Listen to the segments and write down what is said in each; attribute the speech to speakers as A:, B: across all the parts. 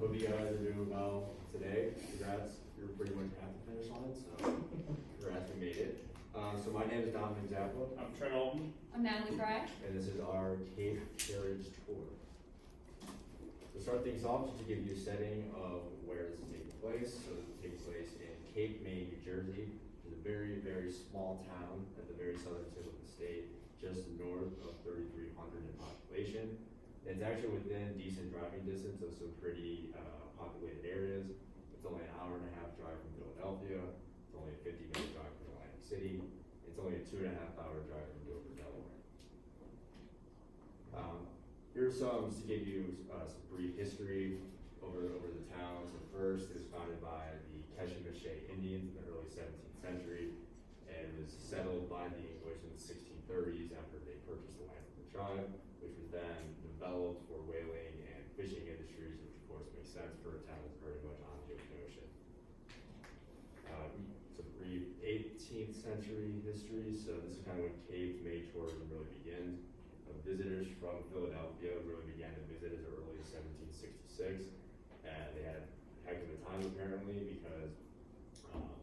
A: Hope you guys are doing well today. Congrats, you're pretty much at the finish line, so congrats, we made it. So my name is Dominic Zappa,
B: I'm Trent Alton.
C: I'm Natalie Fry.
A: and this is our Cape Carriage Tour. To start things off, just to give you a setting of where this is taking place. So this is taking place in Cape May, New Jersey. It's a very, very small town at the very southern tip of the state, just north of 3,300 in population. It's actually within decent driving distance of some pretty populated areas. It's only an hour and a half drive from Philadelphia. It's only a 50-minute drive from Atlantic City. It's only a 2.5-hour drive from Dover, Delaware. Here's some, just to give you some brief history over the town. So first, it was founded by the Keshimoshe Indians in the early 17th century, and it was settled by the English in the 1630s after they purchased the land from the tribe, which was then developed for whaling and fishing industries, which of course makes sense for a town that's very much on the open ocean. Some brief 18th century history, so this is kind of when Cape May tourism really begins. Visitors from Philadelphia really began to visit as early as 1766, and they had a heck of a time apparently because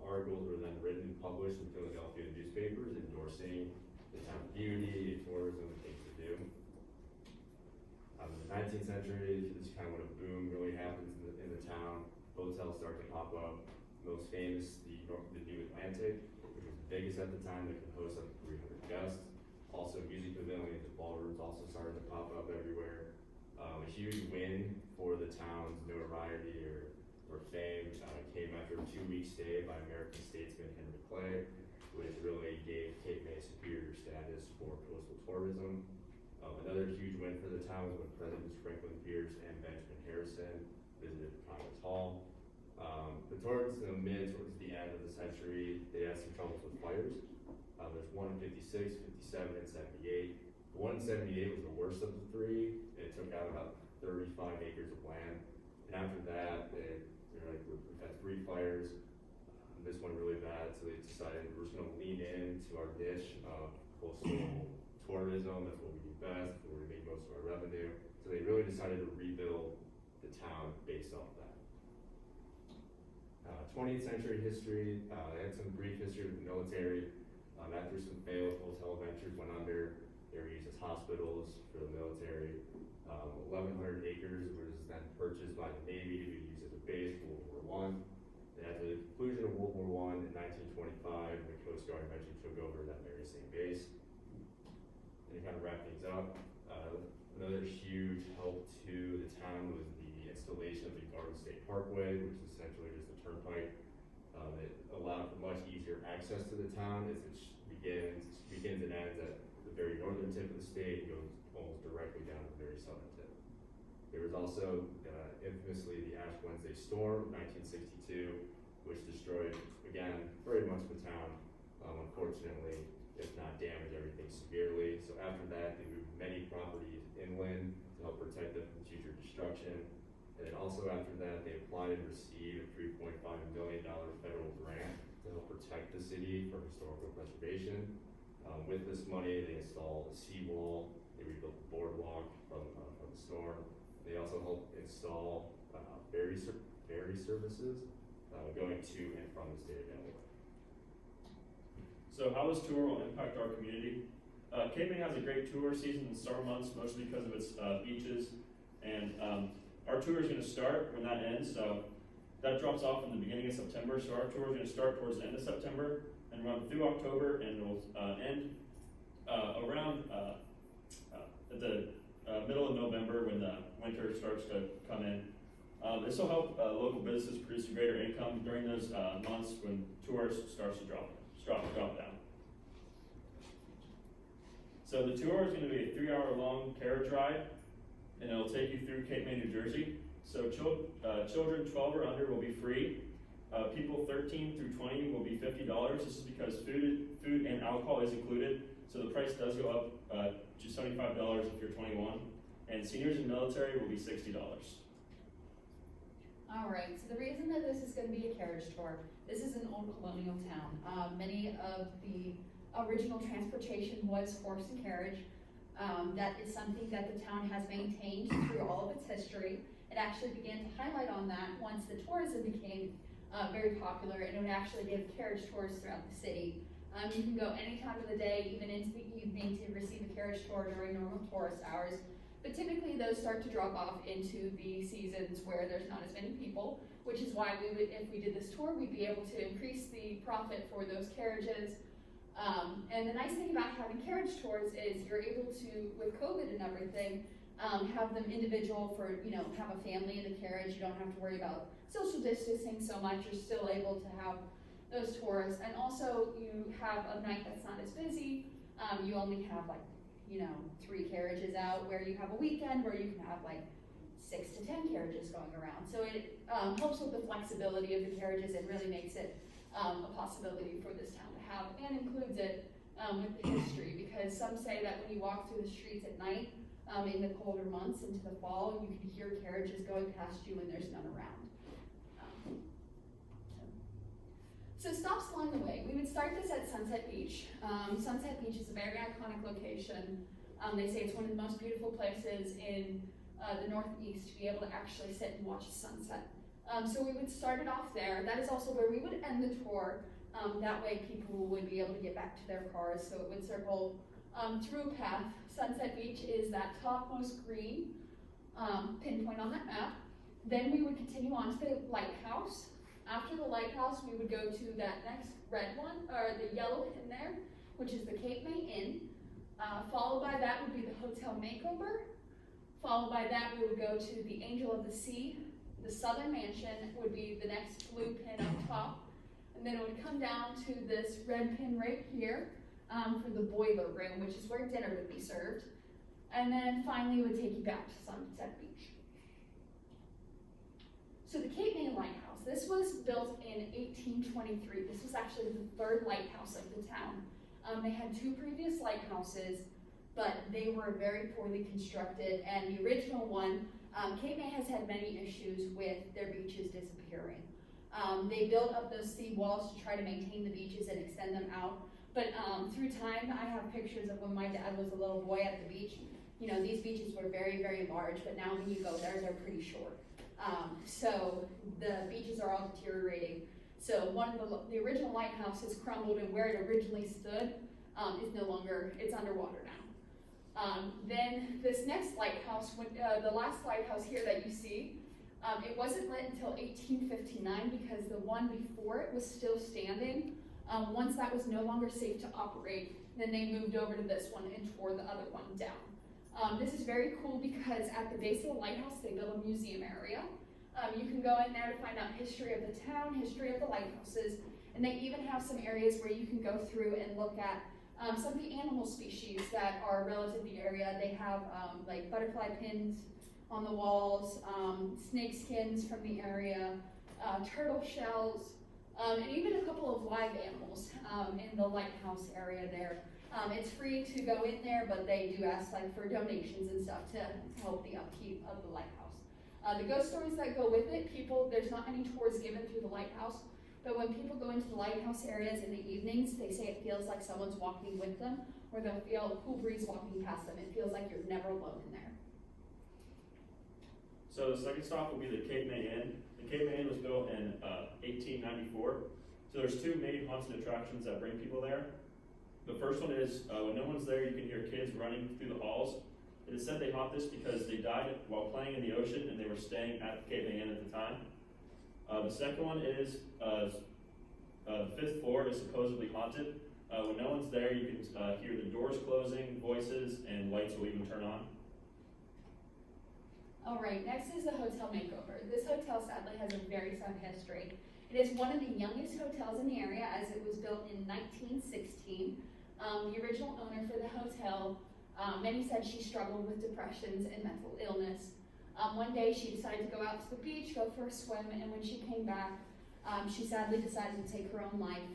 A: articles were then written and published in Philadelphia newspapers endorsing the town's beauty, tourism, and things to do. In the 19th century, this is kind of when a boom really happens in the town. Hotels start to pop up. Most famous, the New Atlantic, which was the biggest at the time, that could host up to 300 guests. Also, music pavilions and ballrooms also started to pop up everywhere. A huge win for the town's notoriety or fame came after a 2-week stay by American statesman Henry Clay, which really gave Cape May superior status for coastal tourism. Another huge win for the town was when Presidents Franklin Pierce and Benjamin Harrison visited Providence Hall. But towards the end of the century, they had some troubles with fires. There's one in 56, 57, and 78. The one in 78 was the worst of the three. It took out about 35 acres of land. And after that, they're like, we've had 3 fires. This one really bad, so they decided we're just gonna lean into our niche of coastal tourism. That's what we do best, where we make most of our revenue. So they really decided to rebuild the town based off that. 20th century history, they had some brief history with the military. After some failed hotel ventures went under, they were used as hospitals for the military. 1,100 acres was then purchased by the Navy to be used as a base for World War I. And at the conclusion of World War I in 1925, the Coast Guard eventually took over that very same base. And to kind of wrap things up, another huge help to the town was the installation of the Garden State Parkway, which is essentially just a turnpike. It allowed for much easier access to the town as it begins and ends at the very northern tip of the state and goes almost directly down to the very southern tip. There was also infamously the Ash Wednesday storm of 1962, which destroyed, again, very much the town, unfortunately, if not damaged everything severely. So after that, they moved many properties inland to help protect them from future destruction. And then also after that, they applied and received a $3.5 million federal grant to help protect the city from historical preservation. With this money, they installed a seawall, they rebuilt the boardwalk from the storm. They also helped install ferry services going to and from the state of Delaware.
B: So how this tour will impact our community? Cape May has a great tour season in the summer months, mostly because of its beaches. And our tour is going to start when that ends. So that drops off in the beginning of September. So our tour is going to start towards the end of September and run through October, and it will end around at the middle of November when the winter starts to come in. This will help local businesses produce a greater income during those months when tourists starts to drop down. So the tour is going to be a 3-hour-long carriage ride, and it'll take you through Cape May, New Jersey. So children 12 or under will be free. People 13 through 20 will be $50. This is because food and alcohol is included. So the price does go up to $75 if you're 21. And seniors and military will be $60.
C: All right, so the reason that this is going to be a carriage tour, this is an old colonial town. Many of the original transportation was horse and carriage. That is something that the town has maintained through all of its history. And actually began to highlight on that once the tourism became very popular, and it would actually give carriage tours throughout the city. You can go any time of the day, even into the evening, to receive a carriage tour during normal tourist hours. But typically those start to drop off into the seasons where there's not as many people, which is why we would, if we did this tour, we'd be able to increase the profit for those carriages. And the nice thing about having carriage tours is you're able to, with COVID and everything, have them individual for, have a family in the carriage. You don't have to worry about social distancing so much. You're still able to have those tours. And also you have a night that's not as busy. You only have 3 carriages out, where you have a weekend where you can have 6 to 10 carriages going around. So it helps with the flexibility of the carriages and really makes it a possibility for this town to have, and includes it with the history, because some say that when you walk through the streets at night in the colder months into the fall, you can hear carriages going past you when there's none around. So stops along the way. We would start this at Sunset Beach. Sunset Beach is a very iconic location. They say it's one of the most beautiful places in the Northeast to be able to actually sit and watch a sunset. So we would start it off there. That is also where we would end the tour. That way people would be able to get back to their cars. So it would circle through a path. Sunset Beach is that topmost green pinpoint on that map. Then we would continue on to the lighthouse. After the lighthouse, we would go to that next red one, or the yellow pin there, which is the Cape May Inn. Followed by that would be the Hotel Makeover. Followed by that, we would go to the Angel of the Sea. The Southern Mansion would be the next blue pin up top. And then it would come down to this red pin right here for the Boiler Room, which is where dinner would be served. And then finally, it would take you back to Sunset Beach. So the Cape May Lighthouse. This was built in 1823. This was actually the 3rd lighthouse of the town. They had 2 previous lighthouses, but they were very poorly constructed. And the original one, Cape May has had many issues with their beaches disappearing. They built up those sea walls to try to maintain the beaches and extend them out. But through time, I have pictures of when my dad was a little boy at the beach. These beaches were very, very large, but now when you go there, they're pretty short. So the beaches are all deteriorating. So one of the original lighthouse has crumbled, and where it originally stood is no longer, it's underwater now. Then this next lighthouse, the last lighthouse here that you see, it wasn't lit until 1859 because the one before it was still standing. Once that was no longer safe to operate, then they moved over to this one and tore the other one down. This is very cool because at the base of the lighthouse, they built a museum area. You can go in there to find out history of the town, history of the lighthouses, and they even have some areas where you can go through and look at some of the animal species that are relative to the area. They have like butterfly pins on the walls, snake skins from the area, turtle shells, and even a couple of live animals in the lighthouse area there. It's free to go in there, but they do ask for donations and stuff to help the upkeep of the lighthouse. The ghost stories that go with it, there's not any tours given through the lighthouse, but when people go into the lighthouse areas in the evenings, they say it feels like someone's walking with them, or they'll feel a cool breeze walking past them. It feels like you're never alone in there.
B: So the second stop will be the Cape May Inn. The Cape May Inn was built in 1894. So there's 2 main haunted attractions that bring people there. The first one is when no one's there, you can hear kids running through the halls. It is said they haunt this because they died while playing in the ocean and they were staying at the Cape May Inn at the time. The second one is the 5th floor is supposedly haunted. When no one's there, you can hear the doors closing, voices, and lights will even turn on.
C: All right, next is the Hotel Makeover. This hotel sadly has a very sad history. It is one of the youngest hotels in the area as it was built in 1916. The original owner for the hotel, many said she struggled with depressions and mental illness. One day she decided to go out to the beach, go for a swim, and when she came back, she sadly decided to take her own life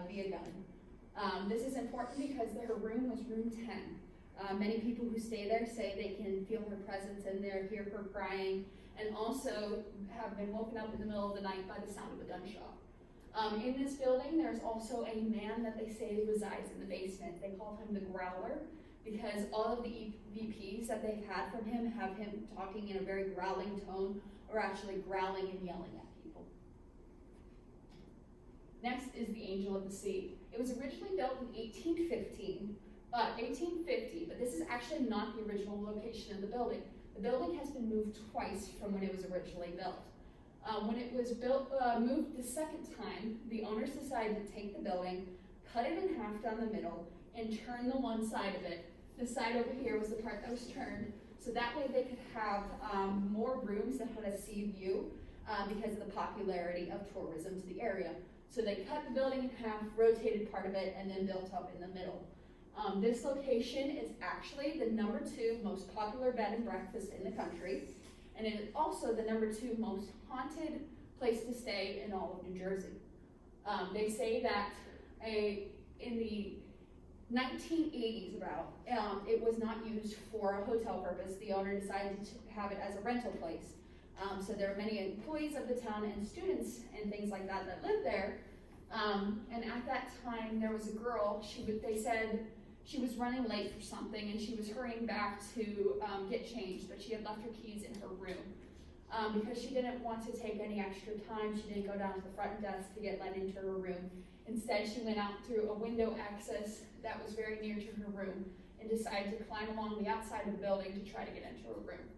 C: via gun. This is important because her room was room 10. Many people who stay there say they can feel her presence and they hear her crying, and also have been woken up in the middle of the night by the sound of a gunshot. In this building, there's also a man that they say resides in the basement. They call him the Growler because all of the VPs that they've had from him have him talking in a very growling tone, or actually growling and yelling at people. Next is the Angel of the Sea. It was originally built in 1850, but this is actually not the original location of the building. The building has been moved twice from when it was originally built. When it was moved the second time, the owners decided to take the building, cut it in half down the middle, and turn the one side of it. The side over here was the part that was turned, so that way they could have more rooms that had a sea view because of the popularity of tourism to the area. So they cut the building in half, rotated part of it, and then built up in the middle. This location is actually the #2 most popular bed and breakfast in the country, and it is also the #2 most haunted place to stay in all of New Jersey. They say that in the 1980s it was not used for a hotel purpose. The owner decided to have it as a rental place. So there are many employees of the town and students and things like that that live there. And at that time, there was a girl, they said she was running late for something and she was hurrying back to get changed, but she had left her keys in her room. Because she didn't want to take any extra time, she didn't go down to the front desk to get let into her room. Instead, she went out through a window access that was very near to her room and decided to climb along the outside of the building to try to get into her room.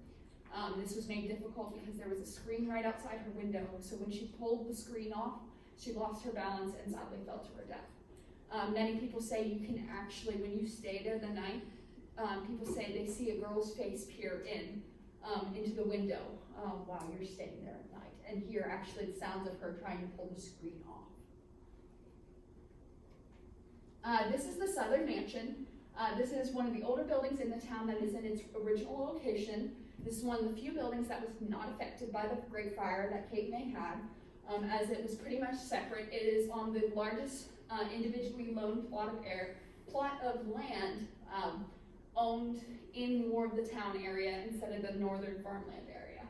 C: This was made difficult because there was a screen right outside her window, so when she pulled the screen off, she lost her balance and sadly fell to her death. Many people say you can actually, when you stay there the night, people say they see a girl's face peer into the window while you're staying there at night, and hear actually the sounds of her trying to pull the screen off. This is the Southern Mansion. This is one of the older buildings in the town that is in its original location. This is one of the few buildings that was not affected by the Great Fire that Cape May had, as it was pretty much separate. It is on the largest individually loaned plot of land owned in more of the town area instead of the northern farmland area.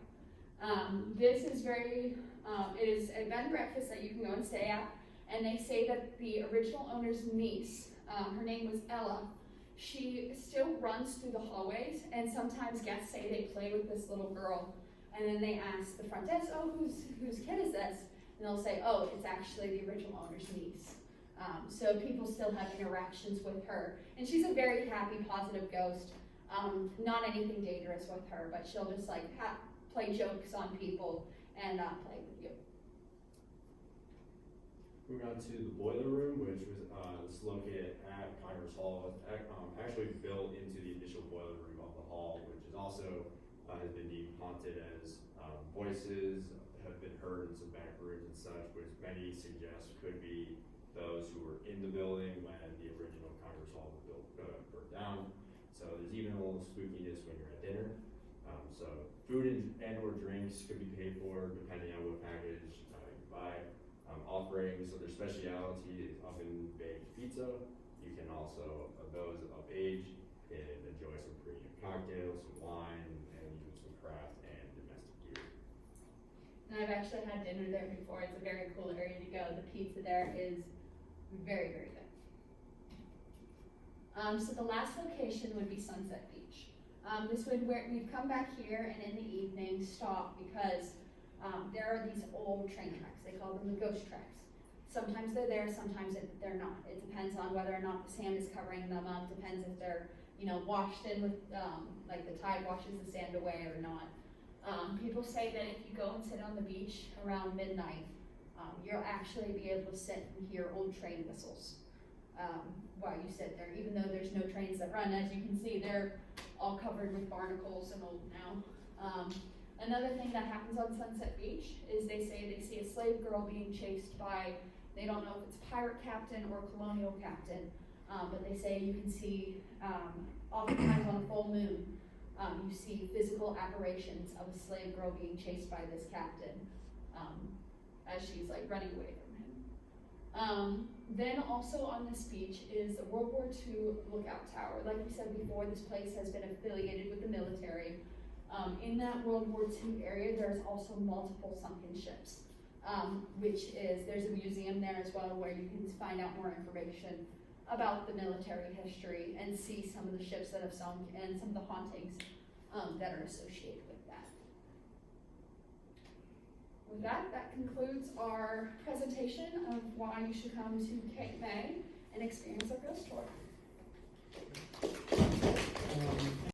C: This is it is a bed and breakfast that you can go and stay at, and they say that the original owner's niece, her name was Ella, she still runs through the hallways, and sometimes guests say they play with this little girl, and then they ask the front desk, oh, whose kid is this? And they'll say, oh, it's actually the original owner's niece. So people still have interactions with her, and she's a very happy, positive ghost. Not anything dangerous with her, but she'll just like play jokes on people and play with you.
A: Moving on to the boiler room, which was located at Congress Hall. Actually built into the initial boiler room of the hall, which is also has been deemed haunted, as voices have been heard in some back rooms and such, which many suggest could be those who were in the building when the original Congress Hall was burnt down. So there's even a little spookiness when you're at dinner. So food and or drinks could be paid for depending on what package you buy. Offerings, so their specialty is oven baked pizza. You can also, those of age, can enjoy some premium cocktails, some wine, and even some craft and domestic beer.
C: And I've actually had dinner there before. It's a very cool area to go. The pizza there is very, very good. So the last location would be Sunset Beach. We've come back here and in the evening stop because there are these old train tracks. They call them the ghost tracks. Sometimes they're there, sometimes they're not. It depends on whether or not the sand is covering them up. Depends if they're, washed in with, like the tide washes the sand away or not. People say that if you go and sit on the beach around midnight, you'll actually be able to sit and hear old train whistles while you sit there, even though there's no trains that run. As you can see, they're all covered with barnacles and old now. Another thing that happens on Sunset Beach is they say they see a slave girl being chased by, they don't know if it's a pirate captain or colonial captain, but they say you can see, oftentimes on a full moon, you see physical apparitions of a slave girl being chased by this captain as she's like running away from him. Then also on this beach is the World War II lookout tower. Like we said before, this place has been affiliated with the military. In that World War II area, there's also multiple sunken ships, there's a museum there as well where you can find out more information about the military history and see some of the ships that have sunk and some of the hauntings that are associated with that. With that, that concludes our presentation of why you should come to Cape May and experience our ghost tour.